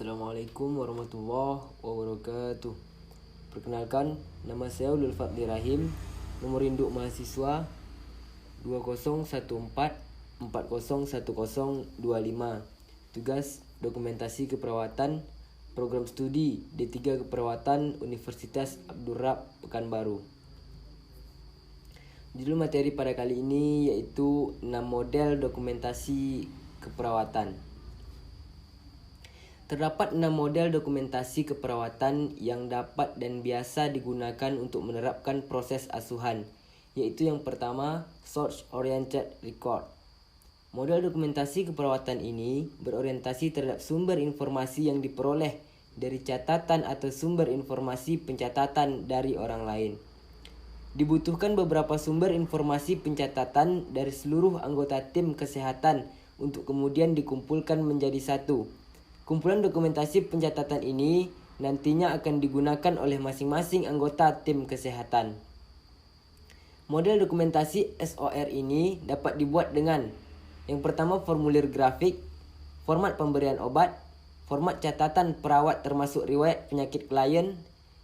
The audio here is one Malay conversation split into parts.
Assalamualaikum warahmatullahi wabarakatuh. Perkenalkan, nama saya Ulul Fadli Rahim. Nomor induk mahasiswa 2014401025. Tugas dokumentasi keperawatan, program studi D3 Keperawatan Universitas Abdurrab Pekanbaru. Judul materi pada kali ini yaitu 6 model dokumentasi keperawatan. Terdapat 6 model dokumentasi keperawatan yang dapat dan biasa digunakan untuk menerapkan proses asuhan, yaitu yang pertama, Source Oriented Record. Model dokumentasi keperawatan ini berorientasi terhadap sumber informasi yang diperoleh dari catatan atau sumber informasi pencatatan dari orang lain. Dibutuhkan beberapa sumber informasi pencatatan dari seluruh anggota tim kesehatan untuk kemudian dikumpulkan menjadi satu. Kumpulan dokumentasi pencatatan ini nantinya akan digunakan oleh masing-masing anggota tim kesehatan. Model dokumentasi SOR ini dapat dibuat dengan yang pertama, formulir grafik, format pemberian obat, format catatan perawat termasuk riwayat penyakit klien,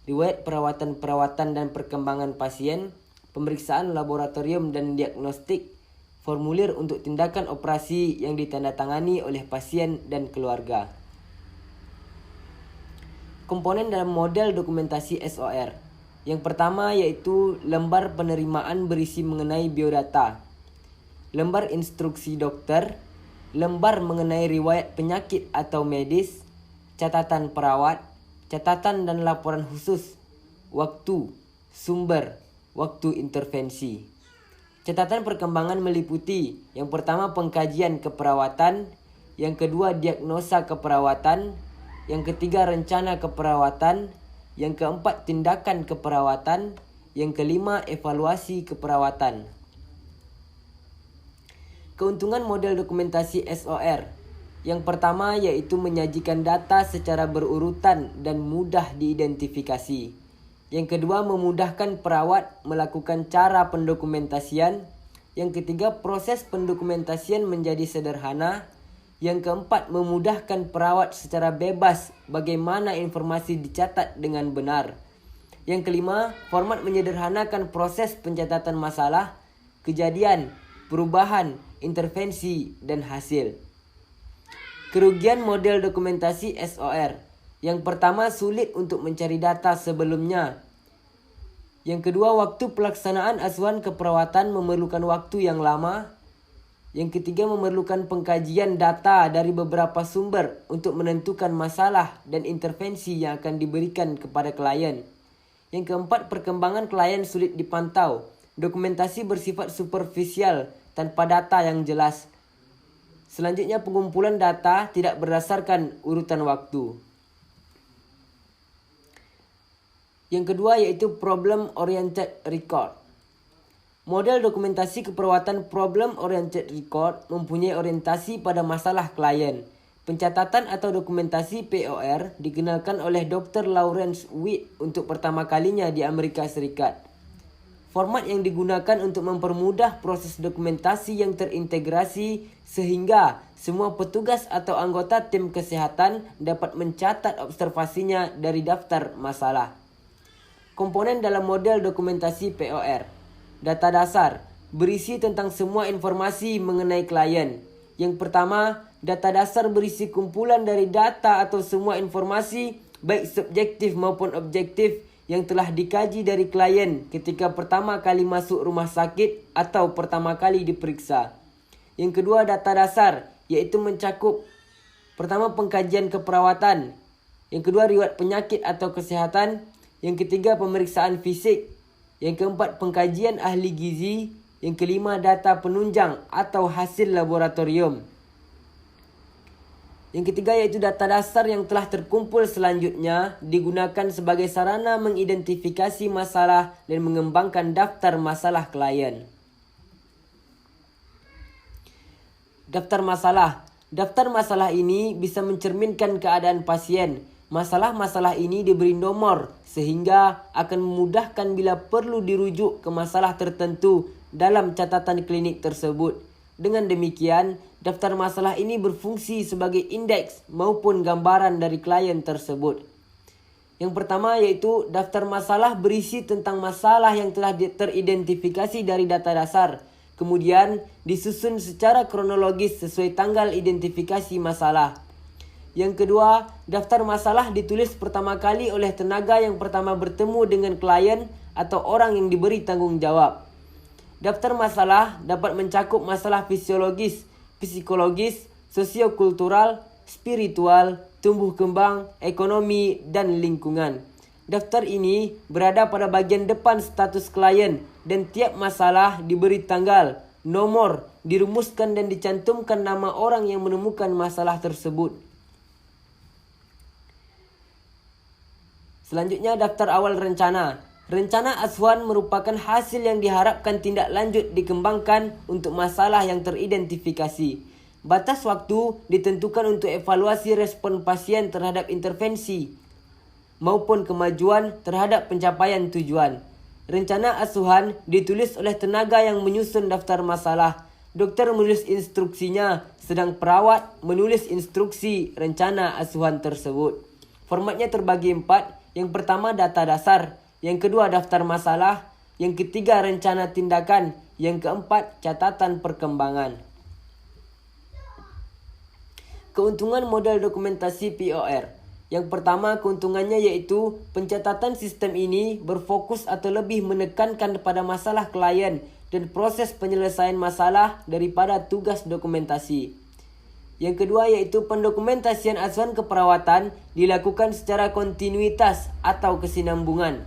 riwayat perawatan dan perkembangan pasien, pemeriksaan laboratorium dan diagnostik, formulir untuk tindakan operasi yang ditandatangani oleh pasien dan keluarga. Komponen dalam model dokumentasi SOR. Yang pertama yaitu lembar penerimaan berisi mengenai biodata, lembar instruksi dokter, lembar mengenai riwayat penyakit atau medis, catatan perawat, catatan dan laporan khusus, waktu, sumber, waktu intervensi. Catatan perkembangan meliputi yang pertama pengkajian keperawatan, yang kedua diagnosa keperawatan, yang ketiga rencana keperawatan, yang keempat tindakan keperawatan, yang kelima evaluasi keperawatan. Keuntungan model dokumentasi SOR. Yang pertama yaitu menyajikan data secara berurutan dan mudah diidentifikasi. Yang kedua memudahkan perawat melakukan cara pendokumentasian. Yang ketiga proses pendokumentasian menjadi sederhana. Yang keempat, memudahkan perawat secara bebas bagaimana informasi dicatat dengan benar. Yang kelima, format menyederhanakan proses pencatatan masalah, kejadian, perubahan, intervensi, dan hasil. Kerugian model dokumentasi SOR. Yang pertama, sulit untuk mencari data sebelumnya. Yang kedua, waktu pelaksanaan asuhan keperawatan memerlukan waktu yang lama. Yang ketiga, memerlukan pengkajian data dari beberapa sumber untuk menentukan masalah dan intervensi yang akan diberikan kepada klien. Yang keempat, perkembangan klien sulit dipantau. Dokumentasi bersifat superficial tanpa data yang jelas. Selanjutnya, pengumpulan data tidak berdasarkan urutan waktu. Yang kedua yaitu Problem Oriented Record. Model dokumentasi keperawatan Problem Oriented Record mempunyai orientasi pada masalah klien. Pencatatan atau dokumentasi POR dikenalkan oleh Dr. Lawrence Witt untuk pertama kalinya di Amerika Serikat. Format yang digunakan untuk mempermudah proses dokumentasi yang terintegrasi sehingga semua petugas atau anggota tim kesehatan dapat mencatat observasinya dari daftar masalah. Komponen dalam model dokumentasi POR. Data dasar berisi tentang semua informasi mengenai klien. Yang pertama, data dasar berisi kumpulan dari data atau semua informasi baik subjektif maupun objektif yang telah dikaji dari klien ketika pertama kali masuk rumah sakit atau pertama kali diperiksa. Yang kedua, data dasar yaitu mencakup pertama pengkajian keperawatan, yang kedua riwayat penyakit atau kesehatan, yang ketiga pemeriksaan fisik, yang keempat pengkajian ahli gizi, yang kelima data penunjang atau hasil laboratorium. Yang ketiga yaitu data dasar yang telah terkumpul selanjutnya digunakan sebagai sarana mengidentifikasi masalah dan mengembangkan daftar masalah klien. Daftar masalah. Daftar masalah ini bisa mencerminkan keadaan pasien. Masalah-masalah ini diberi nomor sehingga akan memudahkan bila perlu dirujuk ke masalah tertentu dalam catatan klinik tersebut. Dengan demikian, daftar masalah ini berfungsi sebagai indeks maupun gambaran dari klien tersebut. Yang pertama yaitu daftar masalah berisi tentang masalah yang telah teridentifikasi dari data dasar. Kemudian disusun secara kronologis sesuai tanggal identifikasi masalah. Yang kedua, daftar masalah ditulis pertama kali oleh tenaga yang pertama bertemu dengan klien atau orang yang diberi tanggung jawab. Daftar masalah dapat mencakup masalah fisiologis, psikologis, sosiokultural, spiritual, tumbuh kembang, ekonomi, dan lingkungan. Daftar ini berada pada bagian depan status klien dan tiap masalah diberi tanggal, nomor, dirumuskan dan dicantumkan nama orang yang menemukan masalah tersebut. Selanjutnya, daftar awal rencana. Rencana asuhan merupakan hasil yang diharapkan tindak lanjut dikembangkan untuk masalah yang teridentifikasi. Batas waktu ditentukan untuk evaluasi respon pasien terhadap intervensi maupun kemajuan terhadap pencapaian tujuan. Rencana asuhan ditulis oleh tenaga yang menyusun daftar masalah. Dokter menulis instruksinya, sedang perawat menulis instruksi rencana asuhan tersebut. Formatnya terbagi 4. Yang pertama data dasar, yang kedua daftar masalah, yang ketiga rencana tindakan, yang keempat catatan perkembangan. Keuntungan model dokumentasi POR. Yang pertama keuntungannya yaitu pencatatan sistem ini berfokus atau lebih menekankan pada masalah klien dan proses penyelesaian masalah daripada tugas dokumentasi. Yang kedua yaitu pendokumentasian asuhan keperawatan dilakukan secara kontinuitas atau kesinambungan.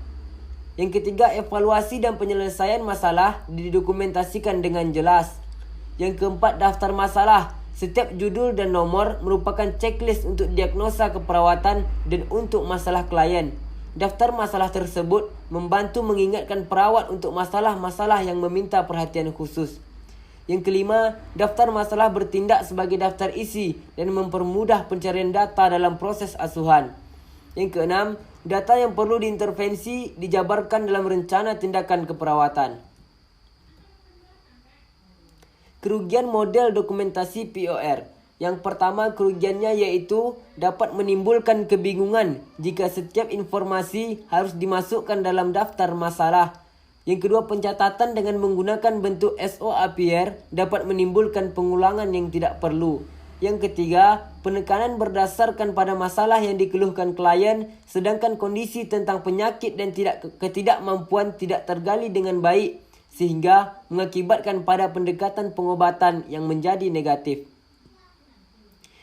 Yang ketiga, evaluasi dan penyelesaian masalah didokumentasikan dengan jelas. Yang keempat, daftar masalah. Setiap judul dan nomor merupakan checklist untuk diagnosa keperawatan dan untuk masalah klien. Daftar masalah tersebut membantu mengingatkan perawat untuk masalah-masalah yang meminta perhatian khusus. Yang kelima, daftar masalah bertindak sebagai daftar isi dan mempermudah pencarian data dalam proses asuhan. Yang keenam, data yang perlu diintervensi dijabarkan dalam rencana tindakan keperawatan. Kerugian model dokumentasi POR. Yang pertama kerugiannya yaitu dapat menimbulkan kebingungan jika setiap informasi harus dimasukkan dalam daftar masalah. Yang kedua, pencatatan dengan menggunakan bentuk SOAPR dapat menimbulkan pengulangan yang tidak perlu. Yang ketiga, penekanan berdasarkan pada masalah yang dikeluhkan klien, sedangkan kondisi tentang penyakit dan ketidakmampuan tidak tergali dengan baik, sehingga mengakibatkan pada pendekatan pengobatan yang menjadi negatif.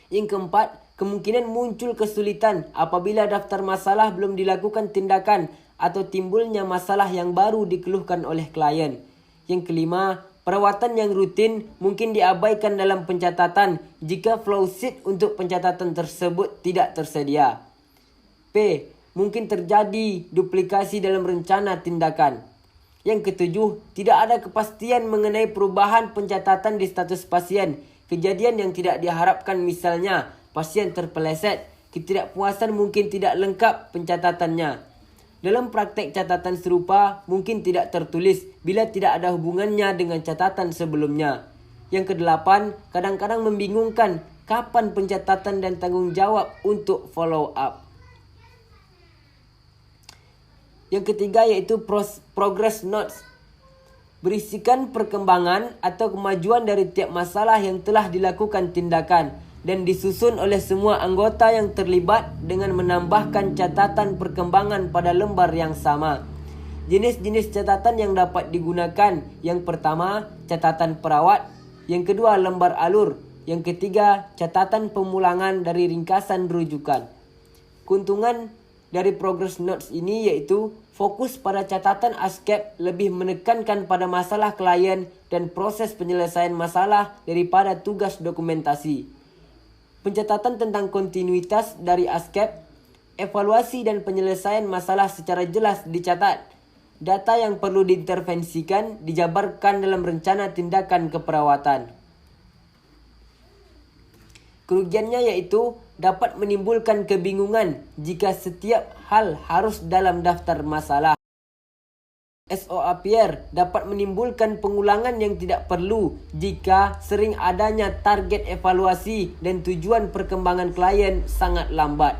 Yang keempat, kemungkinan muncul kesulitan apabila daftar masalah belum dilakukan tindakan atau timbulnya masalah yang baru dikeluhkan oleh klien. Yang kelima, perawatan yang rutin mungkin diabaikan dalam pencatatan jika flowsheet untuk pencatatan tersebut tidak tersedia. P. Mungkin terjadi duplikasi dalam rencana tindakan. Yang ketujuh, tidak ada kepastian mengenai perubahan pencatatan di status pasien. Kejadian yang tidak diharapkan, misalnya pasien terpeleset, ketidakpuasan mungkin tidak lengkap pencatatannya. Dalam praktek catatan serupa mungkin tidak tertulis bila tidak ada hubungannya dengan catatan sebelumnya. Yang kedelapan, kadang-kadang membingungkan kapan pencatatan dan tanggung jawab untuk follow up. Yang ketiga yaitu progress notes. Berisikan perkembangan atau kemajuan dari tiap masalah yang telah dilakukan tindakan dan disusun oleh semua anggota yang terlibat dengan menambahkan catatan perkembangan pada lembar yang sama. Jenis-jenis catatan yang dapat digunakan. Yang pertama, catatan perawat. Yang kedua, lembar alur. Yang ketiga, catatan pemulangan dari ringkasan rujukan. Keuntungan dari progress notes ini yaitu fokus pada catatan ASCAP lebih menekankan pada masalah klien dan proses penyelesaian masalah daripada tugas dokumentasi. Pencatatan tentang kontinuitas dari ASCAP, evaluasi dan penyelesaian masalah secara jelas dicatat. Data yang perlu diintervensikan dijabarkan dalam rencana tindakan keperawatan. Kerugiannya yaitu dapat menimbulkan kebingungan jika setiap hal harus dalam daftar masalah. SOA Appier dapat menimbulkan pengulangan yang tidak perlu jika sering adanya target evaluasi dan tujuan perkembangan klien sangat lambat.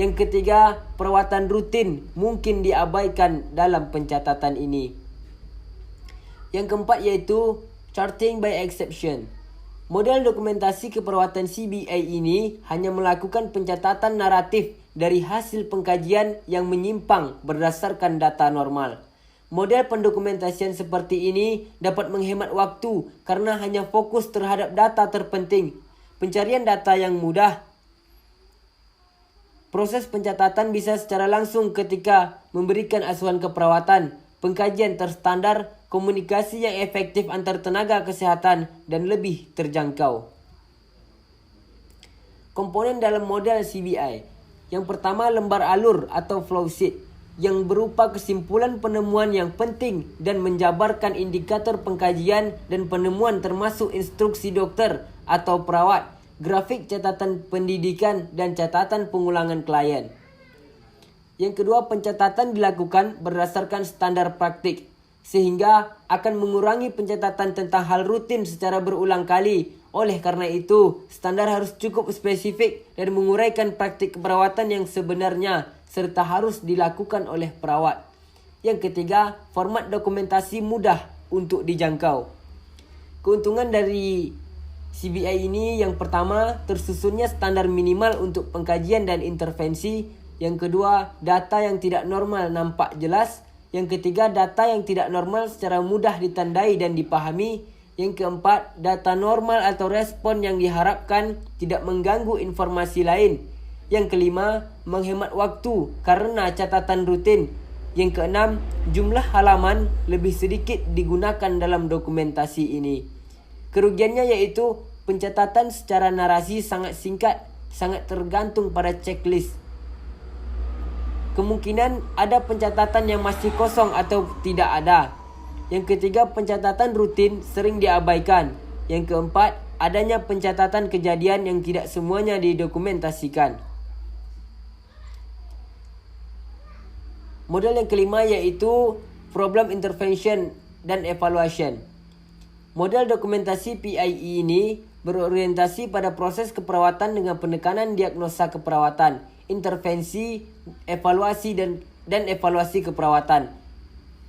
Yang ketiga, perawatan rutin mungkin diabaikan dalam pencatatan ini. Yang keempat iaitu charting by exception. Model dokumentasi keperawatan CBA ini hanya melakukan pencatatan naratif dari hasil pengkajian yang menyimpang berdasarkan data normal. Model pendokumentasian seperti ini dapat menghemat waktu karena hanya fokus terhadap data terpenting. Pencarian data yang mudah. Proses pencatatan bisa secara langsung ketika memberikan asuhan keperawatan, pengkajian terstandar, komunikasi yang efektif antar tenaga kesehatan, dan lebih terjangkau. Komponen dalam model CBI. Yang pertama, lembar alur atau flowsheet yang berupa kesimpulan penemuan yang penting dan menjabarkan indikator pengkajian dan penemuan termasuk instruksi dokter atau perawat, grafik catatan pendidikan dan catatan pengulangan klien. Yang kedua, pencatatan dilakukan berdasarkan standar praktik sehingga akan mengurangi pencatatan tentang hal rutin secara berulang kali. Oleh karena itu, standar harus cukup spesifik dan menguraikan praktik keperawatan yang sebenarnya serta harus dilakukan oleh perawat. Yang ketiga, format dokumentasi mudah untuk dijangkau. Keuntungan dari CBI ini yang pertama, tersusunnya standar minimal untuk pengkajian dan intervensi. Yang kedua, data yang tidak normal nampak jelas. Yang ketiga, data yang tidak normal secara mudah ditandai dan dipahami. Yang keempat, data normal atau respon yang diharapkan tidak mengganggu informasi lain. Yang kelima, menghemat waktu karena catatan rutin. Yang keenam, jumlah halaman lebih sedikit digunakan dalam dokumentasi ini. Kerugiannya yaitu pencatatan secara narasi sangat singkat, sangat tergantung pada checklist. Kemungkinan ada pencatatan yang masih kosong atau tidak ada. Yang ketiga, pencatatan rutin sering diabaikan. Yang keempat, adanya pencatatan kejadian yang tidak semuanya didokumentasikan. Model yang kelima yaitu problem intervention dan evaluation. Model dokumentasi PIE ini berorientasi pada proses keperawatan dengan penekanan diagnosa keperawatan, intervensi, evaluasi dan evaluasi keperawatan.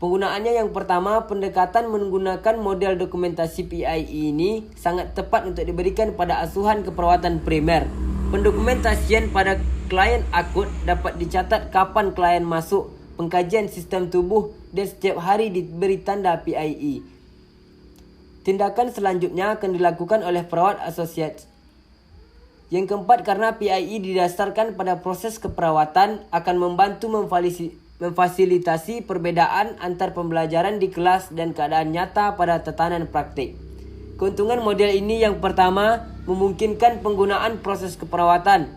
Penggunaannya yang pertama, pendekatan menggunakan model dokumentasi PIE ini sangat tepat untuk diberikan pada asuhan keperawatan primer. Pendokumentasian pada klien akut dapat dicatat kapan klien masuk, pengkajian sistem tubuh dan setiap hari diberi tanda PIE. Tindakan selanjutnya akan dilakukan oleh perawat asosiat. Yang keempat, karena PIE didasarkan pada proses keperawatan akan membantu memfasilitasi perbedaan antar pembelajaran di kelas dan keadaan nyata pada tatanan praktik. Keuntungan model ini yang pertama, memungkinkan penggunaan proses keperawatan.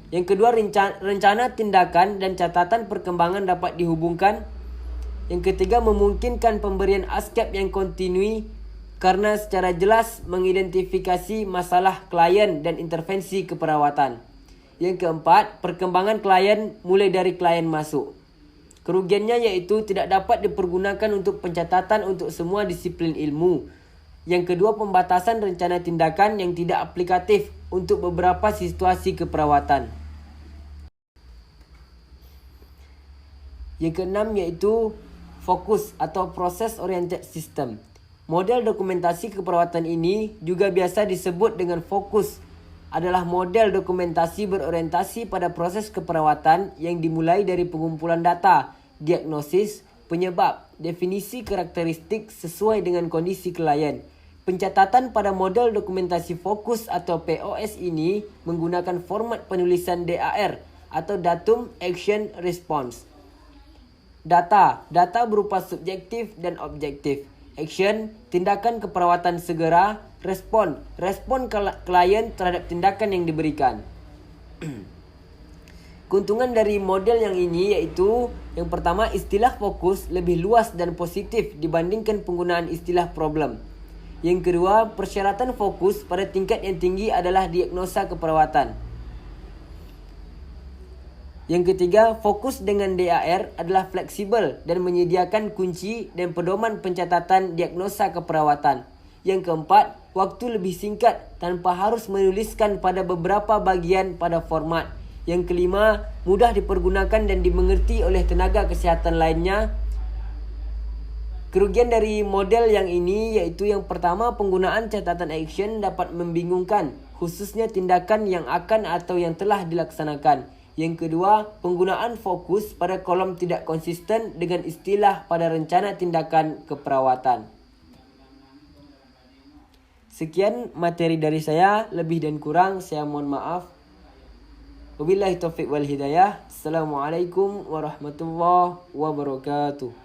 Yang kedua, rencana tindakan dan catatan perkembangan dapat dihubungkan. Yang ketiga, memungkinkan pemberian ASCAP yang kontinu karena secara jelas mengidentifikasi masalah klien dan intervensi keperawatan. Yang keempat, perkembangan klien mulai dari klien masuk. Kerugiannya yaitu tidak dapat dipergunakan untuk pencatatan untuk semua disiplin ilmu. Yang kedua, pembatasan rencana tindakan yang tidak aplikatif untuk beberapa situasi keperawatan. Yang keenam yaitu fokus atau process oriented system. Model dokumentasi keperawatan ini juga biasa disebut dengan fokus, adalah model dokumentasi berorientasi pada proses keperawatan yang dimulai dari pengumpulan data, diagnosis, penyebab, definisi karakteristik sesuai dengan kondisi klien. Pencatatan pada model dokumentasi fokus atau POS ini menggunakan format penulisan DAR atau Datum Action Response. Data berupa subjektif dan objektif. Action, tindakan keperawatan segera. Respon klien terhadap tindakan yang diberikan. Keuntungan dari model yang ini yaitu yang pertama, istilah fokus lebih luas dan positif dibandingkan penggunaan istilah problem. Yang kedua, persyaratan fokus pada tingkat yang tinggi adalah diagnosa keperawatan. Yang ketiga, fokus dengan DAR adalah fleksibel dan menyediakan kunci dan pedoman pencatatan diagnosa keperawatan. Yang keempat, waktu lebih singkat tanpa harus menuliskan pada beberapa bagian pada format. Yang kelima, mudah dipergunakan dan dimengerti oleh tenaga kesihatan lainnya. Kerugian dari model yang ini yaitu yang pertama, penggunaan catatan action dapat membingungkan, khususnya tindakan yang akan atau yang telah dilaksanakan. Yang kedua, penggunaan fokus pada kolom tidak konsisten dengan istilah pada rencana tindakan keperawatan. Sekian materi dari saya, lebih dan kurang saya mohon maaf. Wabillahi taufiq wal hidayah. Assalamualaikum warahmatullahi wabarakatuh.